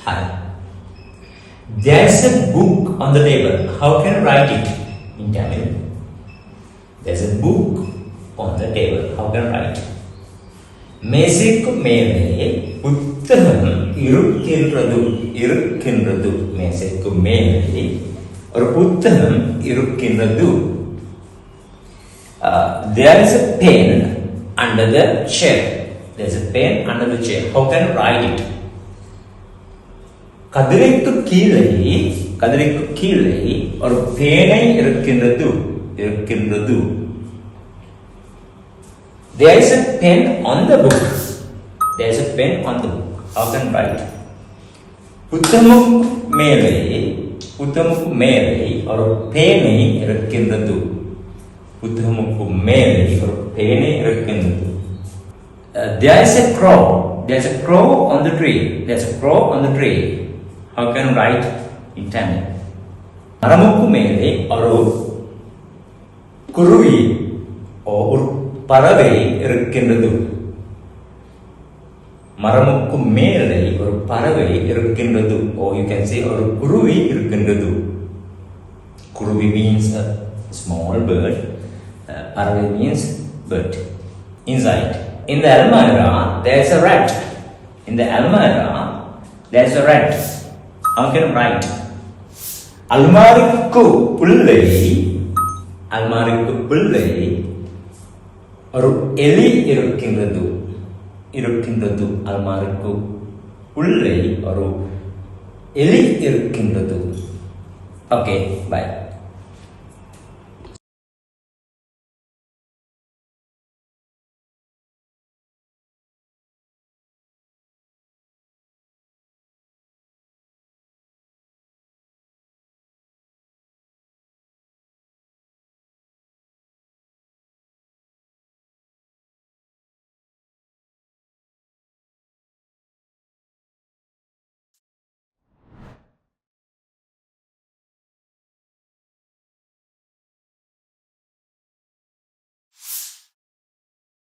Hi. There's a book on the table. How can I write it in Tamil? There's a book on the table. How can I write? மேசைக்கு மேலே புத்தகம் இருக்கின்றது. மேசைக்கு மேலே ஒரு புத்தகம் இருக்கின்றது. There is a pen under the chair. There's a pen under the chair. How can I write it? கதிரைக்கு கீழே ஒரு பேனை இருக்கின்றது. There is a pen on the book. There is a pen on the book. How can I write? புத்தகமுக்கு மேலே ஒரு பேனை இருக்கின்றது. புத்தகமுக்கு மேலே ஒரு பேனை இருக்கின்றது. There is a crow. There is a crow on the tree. There is a crow on the tree. How can I write in Tamil? மரமுக்கு மேலே ஒரு குருவி ஒரு பறவை இருக்கின்றது. மரமுக்கு மேலே ஒரு பறவை இருக்கின்றது. Or you can say ஒரு குருவி இருக்கின்றது. குருவி means a small bird. Parave means bird. Inside. In the almirah, there is a rat. In the almirah, there is a rat. How can I write? அல்மாரிக்கு பிள்ளை ஒரு எலி இருக்கின்றது. அல்மாரிக்கு பிள்ளை ஒரு எலி இருக்கின்றது. Okay, bye.